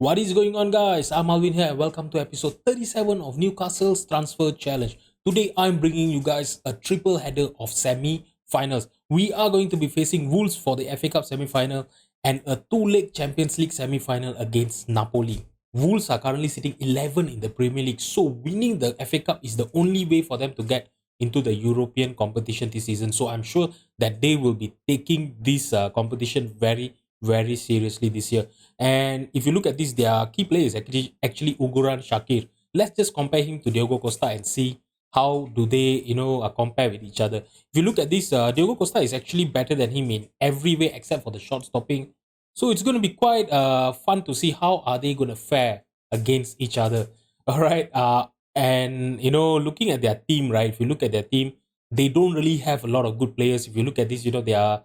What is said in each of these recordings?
What is going on, guys? I'm Alvin here. Welcome to episode 37 of Newcastle's Transfer Challenge. Today, I'm bringing you guys a triple header of semi-finals. We are going to be facing Wolves for the FA Cup semi-final and a two-leg Champions League semi-final against Napoli. Wolves are currently sitting 11 in the Premier League, so winning the FA Cup is the only way for them to get into the European competition this season. So I'm sure that they will be taking this competition very seriously this year. And if you look at this, their key players actually Uguran Shakir. Let's just compare him to Diogo Costa and see how do they compare with each other. If you look at this, Diogo Costa is actually better than him in every way except for the shot stopping. So it's going to be quite fun to see how are they going to fare against each other. All right. And looking at their team, right? If you look at their team, they don't really have a lot of good players. If you look at this, they are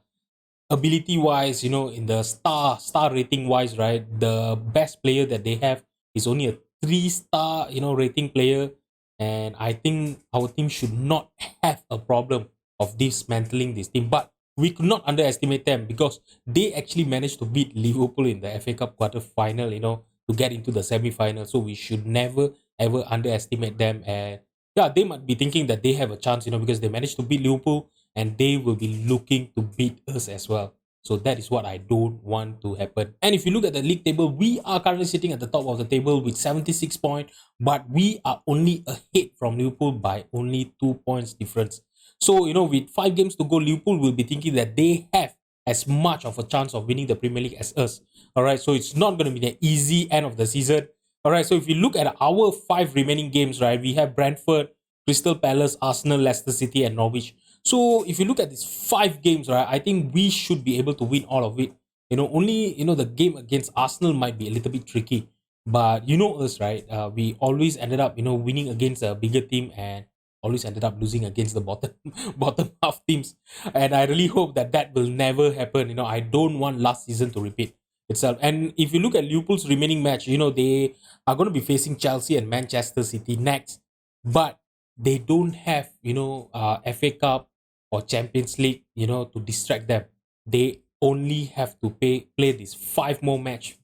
ability wise, in the star rating wise, right? The best player that they have is only a 3 star, rating player. And I think our team should not have a problem of dismantling this team. But we could not underestimate them because they actually managed to beat Liverpool in the FA Cup quarter final, to get into the semi final. So we should never ever underestimate them. And yeah, they might be thinking that they have a chance, because they managed to beat Liverpool and they will be looking to beat us as well. So that is what I don't want to happen. And if you look at the league table, we are currently sitting at the top of the table with 76 points, but we are only ahead from Liverpool by only 2 points difference. So, with 5 games to go, Liverpool will be thinking that they have as much of a chance of winning the Premier League as us. All right, so it's not going to be an easy end of the season. All right, so if you look at our 5 remaining games, right, we have Brentford, Crystal Palace, Arsenal, Leicester City, and Norwich. So if you look at these 5 games, right, I think we should be able to win all of it. Only the game against Arsenal might be a little bit tricky, but us, right? We always ended up winning against a bigger team and always ended up losing against the bottom bottom half teams. And I really hope that that will never happen. I don't want last season to repeat itself. And if you look at Liverpool's remaining match, they are going to be facing Chelsea and Manchester City next, but they don't have FA Cup or Champions League, to distract them. They only have to play these 5 more match,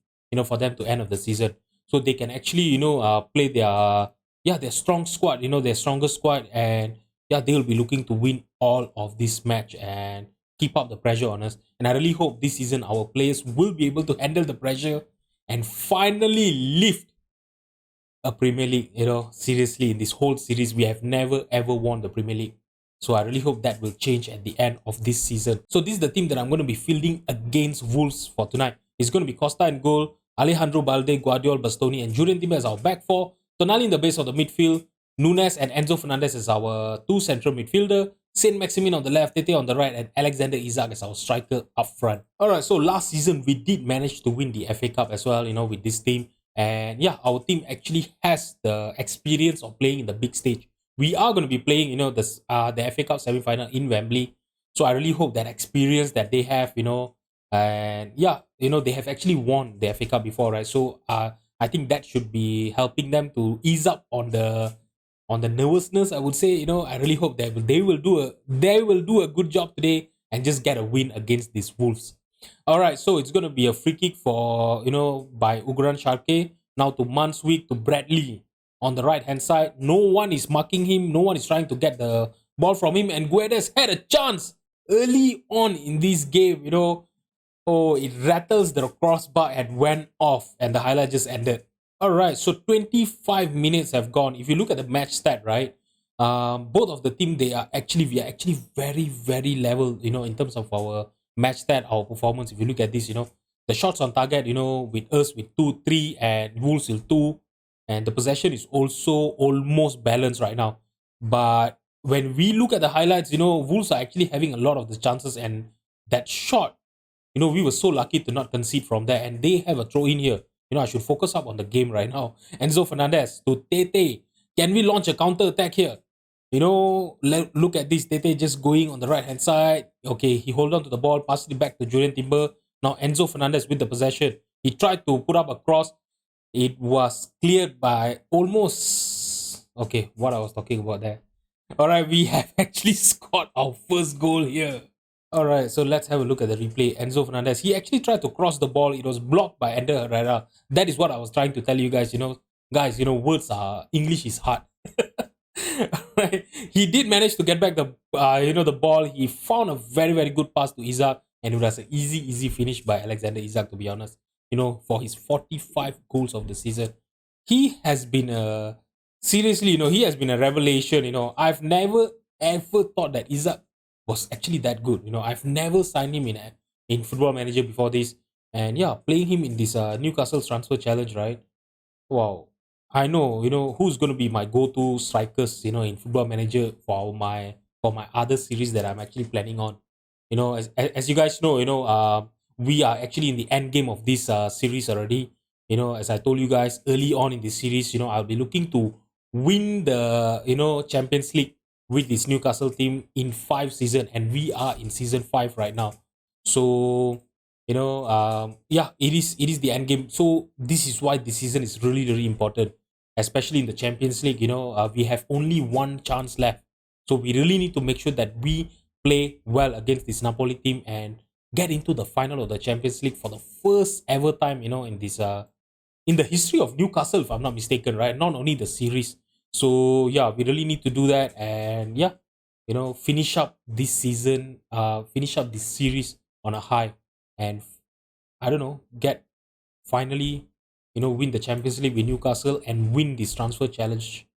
for them to end of the season. So they can actually, play their strong squad, their strongest squad, and yeah, they'll be looking to win all of this match and keep up the pressure on us. And I really hope this season our players will be able to handle the pressure and finally lift a Premier League, seriously, in this whole series, we have never ever won the Premier League. So I really hope that will change at the end of this season. So this is the team that I'm going to be fielding against Wolves for tonight. It's going to be Costa in goal, Alejandro Balde, Guardiola, Bastoni, and Julian Timber as our back four. Tonali in the base of the midfield, Nunes and Enzo Fernandez as our 2 central midfielder, Saint Maximin on the left, Tete on the right, and Alexander Isak as our striker up front. Alright, so last season we did manage to win the FA Cup as well, with this team. And yeah, our team actually has the experience of playing in the big stage. We are going to be playing, the FA Cup semi-final in Wembley. So I really hope that experience that they have, and yeah, they have actually won the FA Cup before, right? So I think that should be helping them to ease up on the nervousness. I would say, I really hope that they will do a good job today and just get a win against these Wolves. All right, so it's going to be a free kick for, by Ugran Sharke. Now to Manswick to Bradley on the right hand side. No one is marking him. No one is trying to get the ball from him. And Guedes had a chance early on in this game, Oh, it rattles the crossbar and went off, and the highlight just ended. All right, so 25 minutes have gone. If you look at the match stat, right, both of the team we are actually very level, in terms of our match stat, our performance. If you look at this, the shots on target, with us with 2-3 and Wolves with 2, and the possession is also almost balanced right now. But when we look at the highlights, Wolves are actually having a lot of the chances, and that shot, we were so lucky to not concede from there, and they have a throw in here. I should focus up on the game right now. Enzo Fernandez to Tete. Can we launch a counter attack here? Look at this. Tete just going on the right hand side. Okay, he hold on to the ball, passed it back to Julian Timber. Now Enzo Fernandez with the possession. He tried to put up a cross. It was cleared by almost. Okay, what I was talking about there. All right, we have actually scored our first goal here. All right, so let's have a look at the replay. Enzo Fernandez, he actually tried to cross the ball. It was blocked by Ender Herrera. That is what I was trying to tell you guys. Guys, words are English is hard. Right? He did manage to get back the ball. He found a very very good pass to Isaac, and it was an easy finish by Alexander Isaac. To be honest, for his 45 goals of the season, he has been a seriously, he has been a revelation. I've never ever thought that Isaac was actually that good. I've never signed him in Football Manager before this, and yeah, playing him in this Newcastle transfer challenge, right? Wow. I know, who's going to be my go-to strikers, in Football Manager for my other series that I'm actually planning on. As you guys know, we are actually in the end game of this series already. As I told you guys early on in this series, I'll be looking to win the Champions League with this Newcastle team in 5 season, and we are in season 5 right now. So yeah, it is the end game. So this is why this season is really really important, especially in the Champions League. We have only one chance left, so we really need to make sure that we play well against this Napoli team and get into the final of the Champions League for the first ever time, in the history of Newcastle, if I'm not mistaken, right? Not only the series. So yeah, we really need to do that, and yeah, finish up this season, finish up this series on a high, and I don't know, get finally, win the Champions League with Newcastle and win this transfer challenge.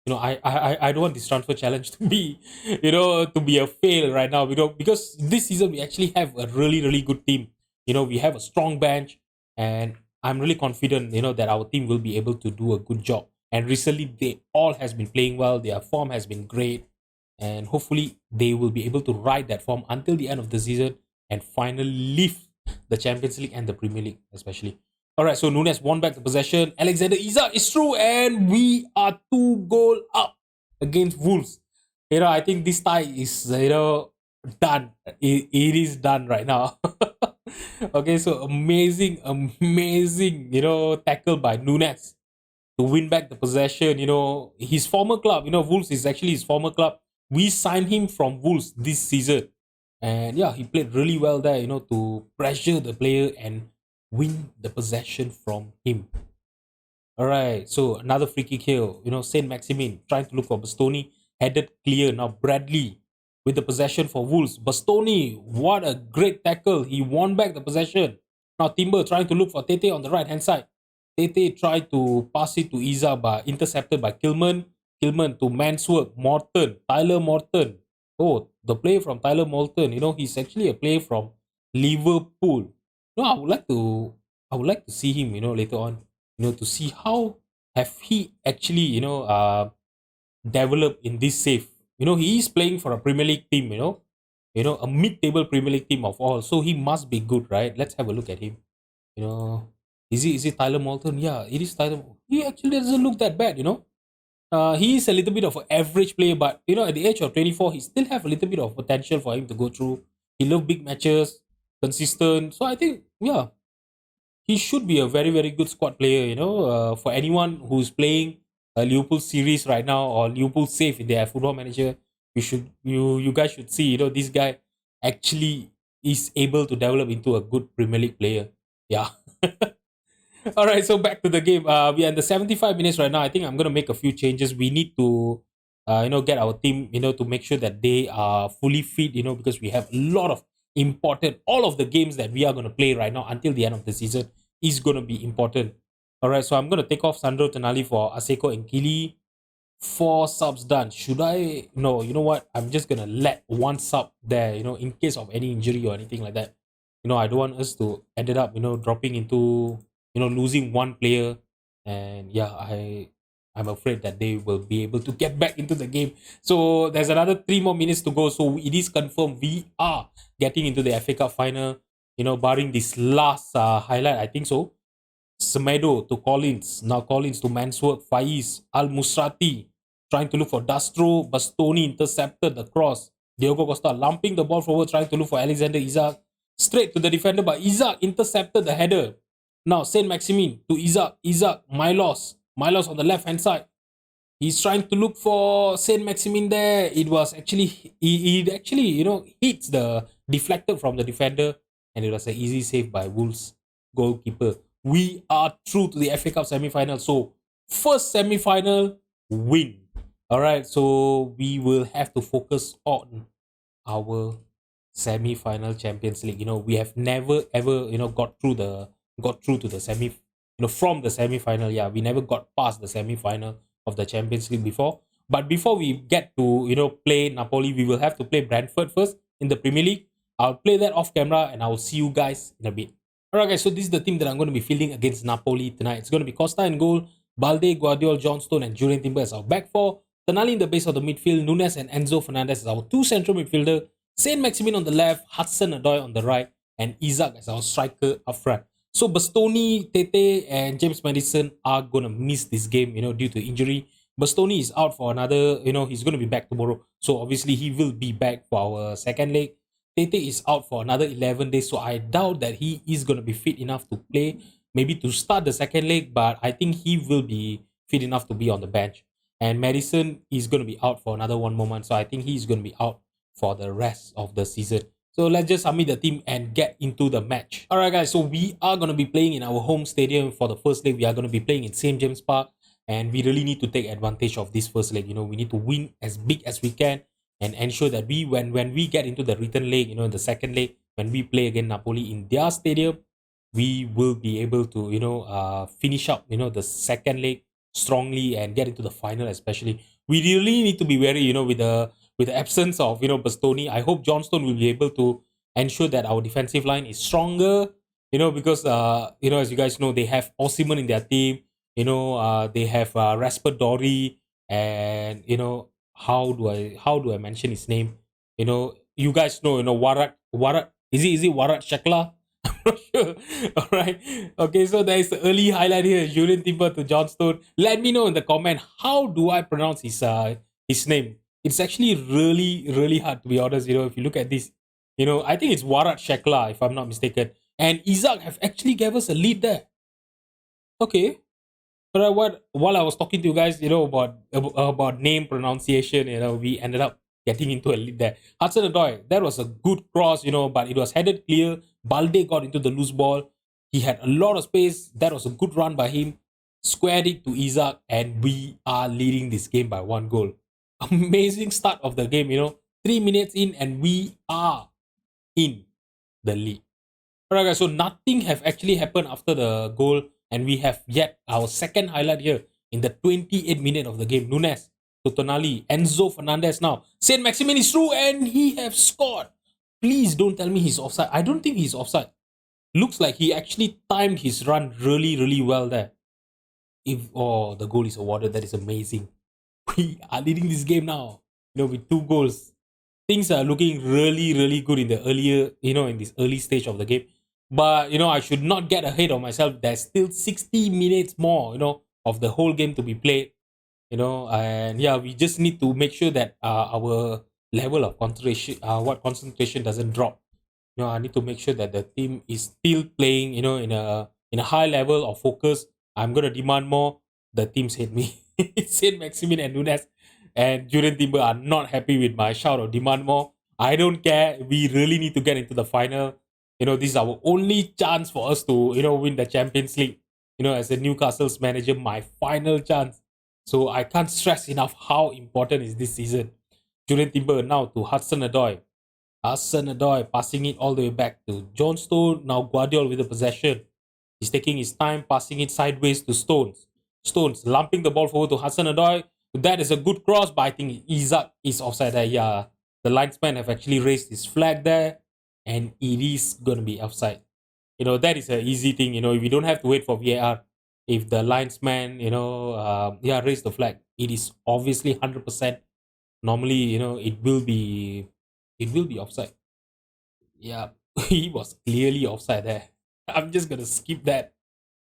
I don't want this transfer challenge to be, to be a fail right now. Because this season we actually have a really really good team. We have a strong bench, and I'm really confident, that our team will be able to do a good job. And recently they all has been playing well. Their form has been great, and hopefully they will be able to ride that form until the end of the season and finally lift the Champions League and the Premier League, especially. All right, so Nunes won back the possession. Alexander Isak is through, and we are 2 goal up against Wolves. I think this tie is done. It is done right now. Okay, so amazing, tackle by Nunes to win back the possession. His former club, Wolves is actually his former club. We signed him from Wolves this season. And yeah, he played really well there, to pressure the player and win the possession from him. All right, so another free kick here. Saint Maximin trying to look for Bastoni, headed clear. Now Bradley with the possession for Wolves. Bastoni, what a great tackle! He won back the possession. Now Timber trying to look for Tete on the right hand side. Tete tried to pass it to Iza, but intercepted by Kilman. Kilman to Mansworth, Morton, Tyler Morton. Oh, the player from Tyler Morton. He's actually a player from Liverpool. I would like to see him. Later on. To see how have he actually developed in this save. He is playing for a Premier League team. A mid-table Premier League team of all. So he must be good, right? Let's have a look at him. You know, is it Tyler Moulton? Yeah, it is Tyler. He actually doesn't look that bad. He is a little bit of an average player, but at the age of 24, he still have a little bit of potential for him to go through. He love big matches, consistent. So I think, yeah, he should be a very very good squad player. For anyone who's playing a Liverpool series right now or Liverpool safe in their Football Manager, you guys should see. This guy actually is able to develop into a good Premier League player. Yeah. All right, so back to the game. We are in the 75 minutes right now. I think I'm gonna make a few changes. We need to, get our team, to make sure that they are fully fit. Because we have a lot of important. All of the games that we are gonna play right now until the end of the season is gonna be important. All right, so I'm gonna take off Sandro Tonali for Aseko and Kili. 4 subs done. Should I? No, you know what? I'm just gonna let one sub there. In case of any injury or anything like that. I don't want us to ended up, dropping into, losing one player, and yeah, I'm afraid that they will be able to get back into the game. So there's another 3 more minutes to go. So it is confirmed we are getting into the FA Cup final. Barring this last highlight, I think so. Semedo to Collins. Now Collins to Mansworth. Faiz. Al Musrati trying to look for Dastro. Bastoni intercepted the cross. Diogo Costa lumping the ball forward, trying to look for Alexander Isak. Straight to the defender, but Isak intercepted the header. Now Saint Maximin to Isak. Isak, Milos. Milos on the left hand side. He's trying to look for Saint Maximin there. It was actually he actually hits the deflected from the defender, and it was an easy save by Wolves goalkeeper. We are through to the FA Cup semi-final. So first semi-final win. All right, so we will have to focus on our semi-final Champions League. We have never ever got through to the semi. From the semi-final. Yeah, we never got past the semi-final of the Champions League before. But before we get to play Napoli, we will have to play Brentford first in the Premier League. I'll play that off camera and I'll see you guys in a bit. Alright guys, so this is the team that I'm going to be fielding against Napoli tonight. It's going to be Costa in goal, Balde, Guardiola, Johnstone and Julian Timber as our back four, Tonali in the base of the midfield, Nunes and Enzo Fernandez as our two central midfielder, Saint Maximin on the left, Hudson-Odoi on the right, and Isaac as our striker up front. So Bastoni, Tete, and James Maddison are gonna miss this game, due to injury. Bastoni is out for another, he's gonna be back tomorrow. So obviously he will be back for our second leg. Tete is out for another 11 days, so I doubt that he is gonna be fit enough to play, maybe to start the second leg, but I think he will be fit enough to be on the bench. And Madison is gonna be out for another 1 more month, so I think he's gonna be out for the rest of the season. So let's just submit the team and get into the match. Alright guys, so we are going to be playing in our home stadium for the first leg. We are going to be playing in St. James Park. And we really need to take advantage of this first leg. We need to win as big as we can and ensure that when we get into the return leg, in the second leg, when we play against Napoli in their stadium, we will be able to, finish up, the second leg strongly and get into the final especially. We really need to be wary, with the absence of Bastoni. I hope Johnstone will be able to ensure that our defensive line is stronger. Because as you guys know, they have Osimhen in their team. They have Raspadori, and how do I mention his name? You guys know Warat. Is it Warat Shakla? I'm not sure. All right. Okay, so there is the early highlight here. Julian Timber to Johnstone. Let me know in the comment, how do I pronounce his name? It's actually really, really hard, to be honest. If you look at this, I think it's Warat Shekla, if I'm not mistaken. And Isaac have actually gave us a lead there. Okay. But while I was talking to you guys, about name pronunciation, we ended up getting into a lead there. Hudson-Odoi, that was a good cross, but it was headed clear. Balde got into the loose ball. He had a lot of space. That was a good run by him. Squared it to Isaac, and we are leading this game by 1 goal. Amazing start of the game, 3 minutes in, and we are in the lead. Alright guys, so nothing have actually happened after the goal, and we have yet our second highlight here in the 28th minute of the game. Nunes to Tonali, Enzo Fernandez now. Saint Maximin is through and he have scored. Please don't tell me he's offside. I don't think he's offside. Looks like he actually timed his run really, really well there. The goal is awarded, that is amazing. We are leading this game now, with 2 goals. Things are looking really, really good in the earlier, in this early stage of the game. But, I should not get ahead of myself. There's still 60 minutes more, of the whole game to be played. And yeah, we just need to make sure that our level of concentration doesn't drop. I need to make sure that the team is still playing, in a high level of focus. I'm gonna demand more. The teams hate me. Saint Maximin and Nunes and Julian Timber are not happy with my shout of demand more. I don't care. We really need to get into the final. This is our only chance for us to, win the Champions League. As a Newcastle's manager, my final chance. So I can't stress enough how important is this season. Julian Timber now to Hudson-Odoi. Hudson-Odoi passing it all the way back to Johnstone. Now Guardiola with the possession. He's taking his time, passing it sideways to Stones. Stones lumping the ball forward to Hudson-Odoi. That is a good cross, but I think Isaac is offside there. Yeah, the linesman have actually raised his flag there, and it is going to be offside. That is an easy thing. We don't have to wait for VAR. If the linesman, raise the flag, it is obviously 100%. Normally, it will be offside. Yeah, he was clearly offside there. I'm just gonna skip that.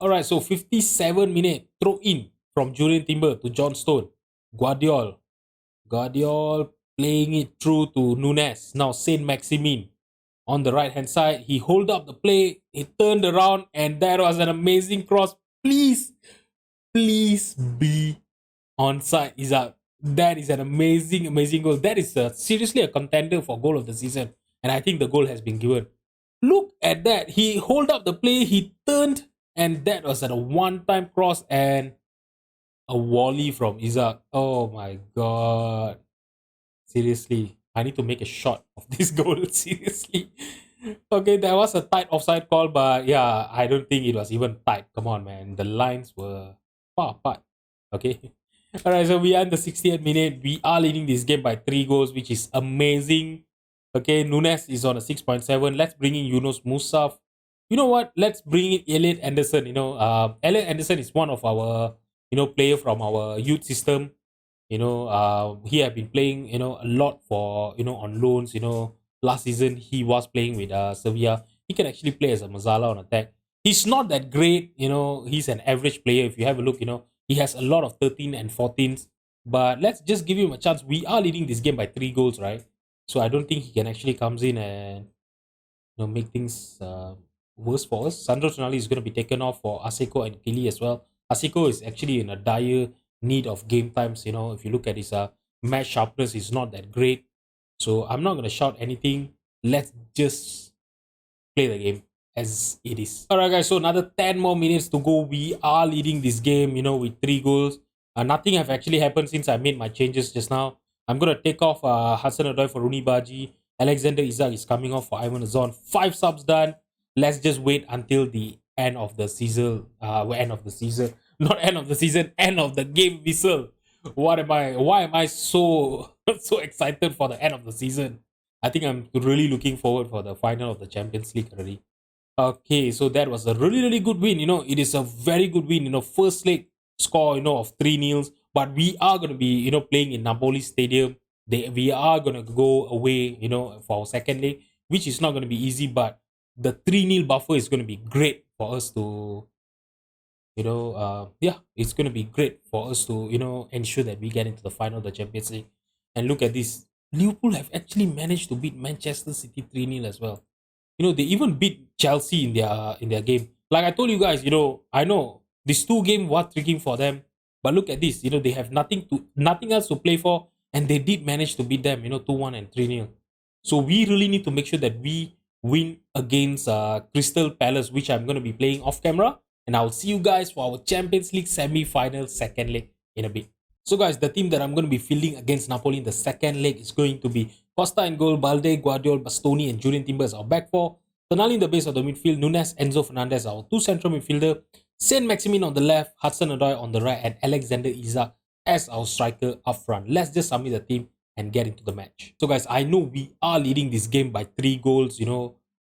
Alright, so 57 minute throw in from Julian Timber to Johnstone. Guardiola playing it through to Nunes. Now Saint Maximin on the right hand side. He hold up the play. He turned around, and that was an amazing cross. Please be onside is a that is an amazing, amazing goal. That is seriously a contender for goal of the season, and I think the goal has been given. Look at that! He hold up the play, he turned, and that was at a one-time cross and a volley from Isaac. Oh my god! Seriously, I need to make a shot of this goal. Seriously. Okay, there was a tight offside call, but yeah, I don't think it was even tight. Come on, man. The lines were far apart. Okay. Alright, so we are in the 60th minute. We are leading this game by 3 goals, which is amazing. Okay, Nunes is on a 6.7. Let's bring in Yunus Musaf. You know what? Let's bring in Elliot Anderson. Elliot Anderson is one of our, player from our youth system. He had been playing, a lot for, on loans. Last season he was playing with Sevilla. He can actually play as a Mazala on attack. He's not that great, he's an average player. If you have a look, he has a lot of 13 and 14s. But let's just give him a chance. We are leading this game by 3 goals, right? So I don't think he can actually comes in and make things worse for us. Sandro Tonali is going to be taken off for Aseko and Kili as well. Aseko is actually in a dire need of game times. If you look at his match sharpness, is not that great. So I'm not going to shout anything. Let's just play the game as it is. Alright, guys, so another 10 more minutes to go. We are leading this game, with 3 goals. Nothing have actually happened since I made my changes just now. I'm going to take off Hassan Adoy for Rooney Baji. Alexander Isak is coming off for Ivan Azon. 5 subs done. Let's just wait until the end of the season. End of the season. Not end of the season, end of the game whistle. Why am I so so excited for the end of the season? I think I'm really looking forward for the final of the Champions League already. Okay, so that was a really, really good win. It is a very good win. First leg score, of 3 nils. But we are going to be, playing in Napoli Stadium. We are going to go away, for our second leg, which is not going to be easy. But the 3-0 buffer is going to be great for us to, it's going to be great for us to, ensure that we get into the final of the Champions League. And look at this. Liverpool have actually managed to beat Manchester City 3-0 as well. They even beat Chelsea in their game. Like I told you guys, I know these 2 games were tricky for them, but look at this. They have nothing else to play for, and they did manage to beat them. 2-1 and 3-0. So we really need to make sure that we win against Crystal Palace, which I'm going to be playing off camera, and I'll see you guys for our Champions League semi-final second leg in a bit. So guys, the team that I'm going to be fielding against Napoli in the second leg is going to be Costa in goal, Balde, Guardiola, Bastoni, and Julian Timber as our back four. Tonali in the base of the midfield, Nunes, Enzo Fernandez, our 2 central midfielder, Saint Maximin on the left, Hudson Odoi on the right, and Alexander Isak as our striker up front. Let's just submit the team and get into the match. So guys, I know we are leading this game by 3 goals,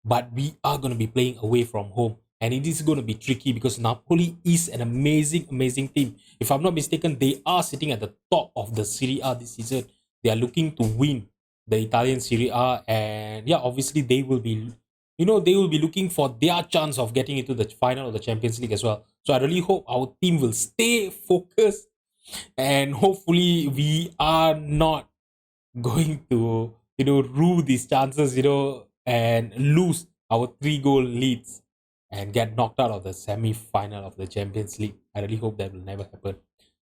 but we are going to be playing away from home. And it is going to be tricky because Napoli is an amazing, amazing team. If I'm not mistaken, they are sitting at the top of the Serie A this season. They are looking to win the Italian Serie A. And yeah, obviously they will be, looking for their chance of getting into the final of the Champions League as well. So I really hope our team will stay focused. And hopefully we are not going to, rue these chances, and lose our 3-goal leads and get knocked out of the semi-final of the Champions League. I really hope that will never happen.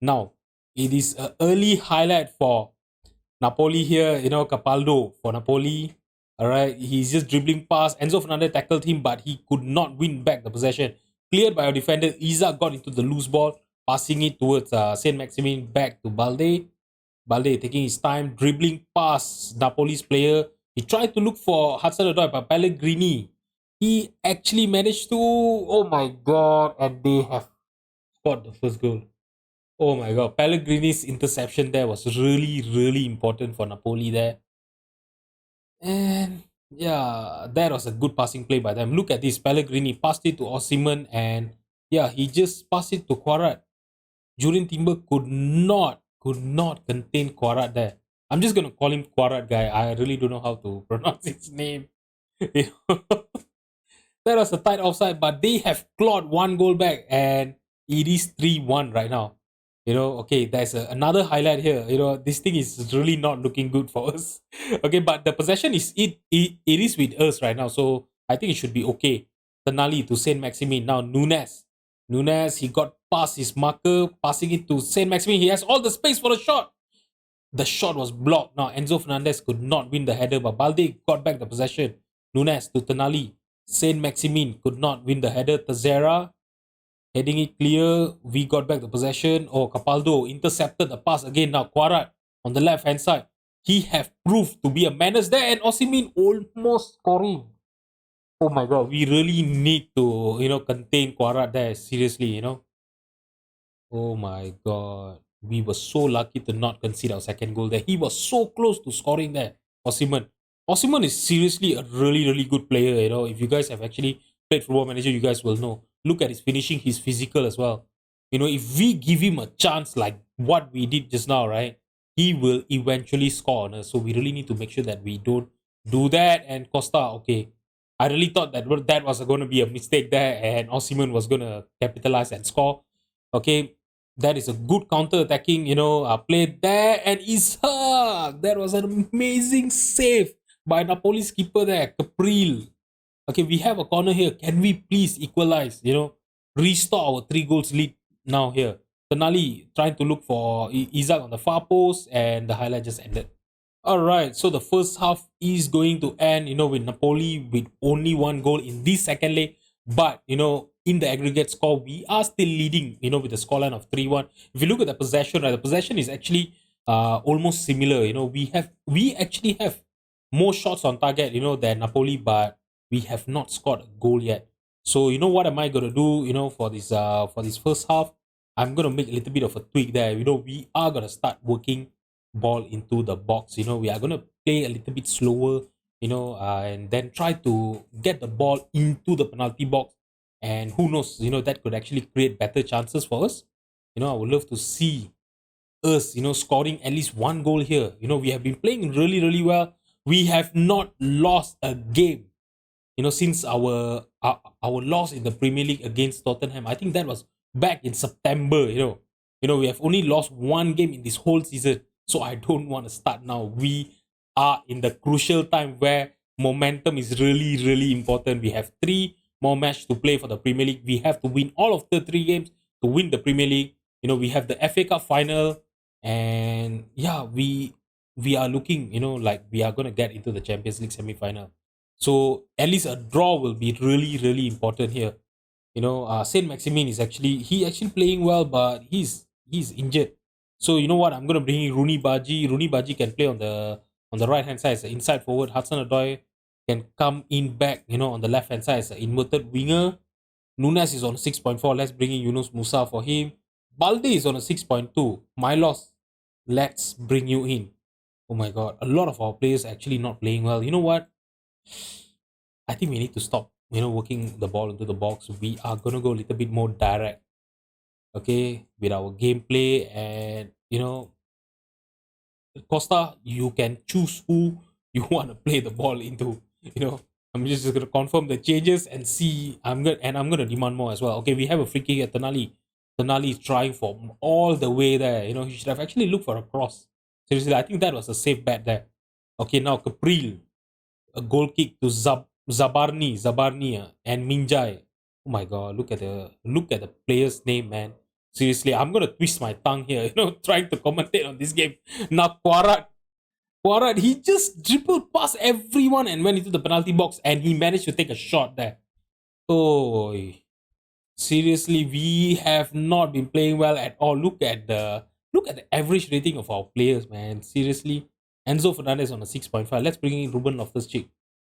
Now, it is an early highlight for Napoli here, Capaldo for Napoli. Alright, he's just dribbling past. Enzo Fernandez tackled him, but he could not win back the possession. Cleared by our defender. Isak got into the loose ball, passing it towards Saint Maximin back to Balde. Balde taking his time, dribbling past Napoli's player. He tried to look for Hudson-Odoi, but Pellegrini, he actually managed to, oh my god, and they have scored the first goal. Oh my god, Pellegrini's interception there was really, really important for Napoli there. And yeah, that was a good passing play by them. Look at this, Pellegrini passed it to Osimhen, and yeah, he just passed it to Quarat. Julian Timber could not contain Quarat there. I'm just gonna call him Quarat guy. I really don't know how to pronounce his name. That was a tight offside, but they have clawed 1 goal back, and it is 3-1 right now. Okay, there's another highlight here. This thing is really not looking good for us. Okay, but the possession it is with us right now, so I think it should be okay. Tonali to Saint Maximin. Now Nunes. Nunes, he got past his marker, passing it to Saint Maximin. He has all the space for the shot. The shot was blocked. Now Enzo Fernandez could not win the header, but Balde got back the possession. Nunes to Tonali. Saint Maximin could not win the header. Tazera heading it clear. We got back the possession. Oh, Capaldo intercepted the pass again. Now Quarat on the left hand side. He have proved to be a menace there, and Osimhen almost scoring. Oh my god, we really need to contain Quarat there. Seriously. Oh my god. We were so lucky to not concede our second goal there. He was so close to scoring there. Osimhen. Osimhen is seriously a really, really good player. If you guys have actually played Football Manager, you guys will know. Look at his finishing, his physical as well. If we give him a chance like what we did just now, right? He will eventually score on us. So we really need to make sure that we don't do that. And Costa, okay. I really thought that was going to be a mistake there, and Osimhen was going to capitalize and score. Okay, that is a good counter attacking, play there, and Ishak. That was an amazing save by Napoli's keeper there, Capril. Okay, we have a corner here. Can we please equalize? Restore our 3 goals lead now here. Tonali trying to look for Isaac on the far post, and the highlight just ended. Alright, so the first half is going to end, with Napoli with only 1 goal in this second leg. But, in the aggregate score, we are still leading, with the scoreline of 3-1. If you look at the possession, right, the possession is actually almost similar. We actually have more shots on target, than Napoli, but we have not scored a goal yet. So, what am I gonna do, for this first half? I'm gonna make a little bit of a tweak there. We are gonna start working ball into the box. We are gonna play a little bit slower, and then try to get the ball into the penalty box. And who knows, that could actually create better chances for us. I would love to see us, scoring at least 1 goal here. We have been playing really, really well. We have not lost a game, since our loss in the Premier League against Tottenham. I think that was back in September. We have only lost 1 game in this whole season. So I don't want to start now. We are in the crucial time where momentum is really, really important. We have 3 more matches to play for the Premier League. We have to win all of the 3 games to win the Premier League. We have the FA Cup final, and yeah, we are looking, like we are gonna get into the Champions League semi-final. So at least a draw will be really, really important here. Saint Maximin is actually playing well, but he's injured. So you know what? I'm gonna bring in Rooney Baji. Rooney Baji can play on the right hand side as an inside forward. Hudson Odoi can come in back, on the left hand side as an inverted winger. Nunes is on 6.4. Let's bring in Yunus Musa for him. Balde is on a 6.2. Milos, let's bring you in. Oh my god, a lot of our players actually not playing well. You know what? I think we need to stop, working the ball into the box. We are gonna go a little bit more direct, okay, with our gameplay. And Costa, you can choose who you want to play the ball into. I'm just gonna confirm the changes and see. I'm gonna demand more as well. Okay, we have a free kick at Tonali. Tonali is trying for all the way there. He should have actually looked for a cross. Seriously, I think that was a safe bet there. Okay, now Capril, a goal kick to Zabarni, and Minjai. Oh my god, look at the player's name, man. Seriously, I'm gonna twist my tongue here, trying to commentate on this game. Now Quarat, he just dribbled past everyone and went into the penalty box, and he managed to take a shot there. Oh, seriously, we have not been playing well at all. Look at the average rating of our players, man. Seriously, Enzo Fernandez on a 6.5. Let's bring in Ruben Loftus-Cheek.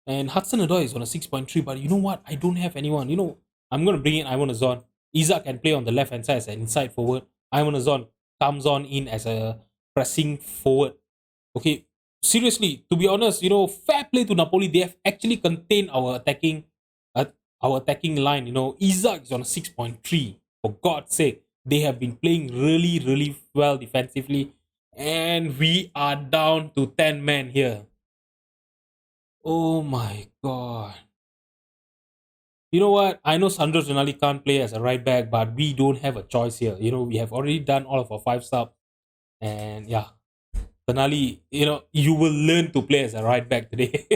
And Hudson Odoi is on a 6.3, but you know what? I don't have anyone. I'm going to bring in Ivan Azon. Isaac can play on the left hand side as an inside forward. Ivan Azon comes on in as a pressing forward. Okay, seriously, to be honest, fair play to Napoli. They have actually contained our attacking line. Isaac is on a 6.3. For God's sake, they have been playing really, really well defensively. And we are down to 10 men here. Oh my god. You know what? I know Sandro Tonali can't play as a right back, but we don't have a choice here. We have already done all of our 5 subs. And yeah, Tonali, you will learn to play as a right back today.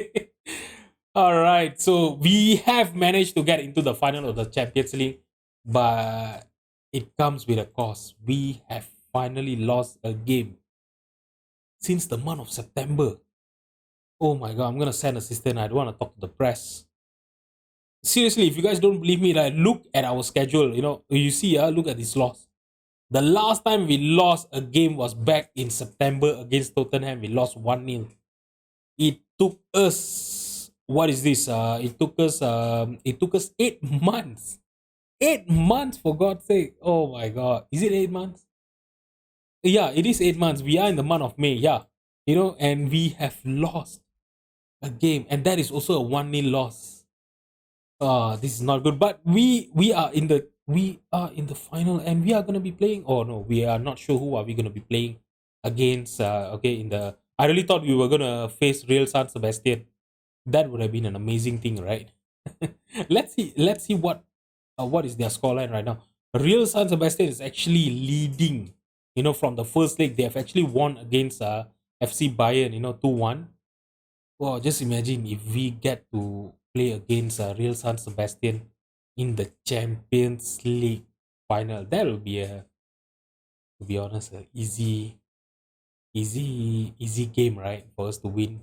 Alright, so we have managed to get into the final of the Champions League. but it comes with a cost. We have finally lost a game since the month of September. Oh my god, I'm gonna send assistant. I don't want to talk to the press. Seriously, if you guys don't believe me, like look at our schedule. You see, look at this loss. The last time we lost a game was back in September against Tottenham. We lost 1-0. It took us, what is this? It took us 8 months. 8 months, for God's sake. Oh my god. Is it 8 months? Yeah, it is 8 months. We are in the month of May, yeah. And we have lost a game, and that is also a 1-0 loss. This is not good. But we are in the final, and we are gonna be playing. Oh no, we are not sure who are we gonna be playing against. Okay, in the I really thought we were gonna face Real San Sebastian. That would have been an amazing thing, right? Let's see what is their scoreline right now. Real San Sebastian is actually leading. From the first leg, they have actually won against FC Bayern. 2-1. Well, just imagine if we get to play against Real San Sebastian in the Champions League final. That will be to be honest, a easy game, right, for us to win.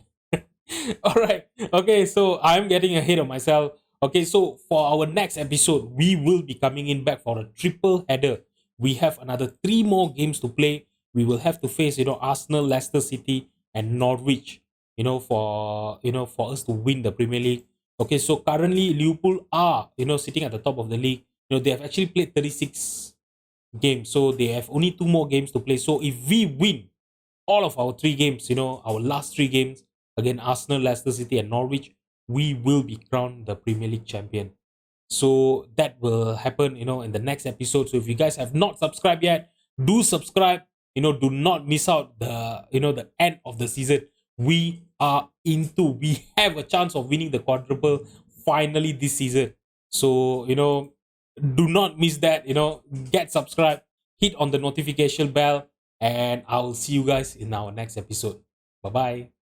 All right. Okay, so I'm getting ahead of myself. Okay, so for our next episode, we will be coming in back for a triple header. We have another 3 more games to play. We will have to face, Arsenal, Leicester City, and Norwich, for us to win the Premier League. Okay, so currently Liverpool are, sitting at the top of the league. They have actually played 36 games, so they have only 2 more games to play. So if we win all of our 3 games, our last 3 games against Arsenal, Leicester City, and Norwich, we will be crowned the Premier League champion. So that will happen, in the next episode. So if you guys have not subscribed yet, do subscribe. Do not miss out the end of the season. We have a chance of winning the quadruple finally this season. So, do not miss that. Get subscribed, hit on the notification bell, and I'll see you guys in our next episode. Bye bye.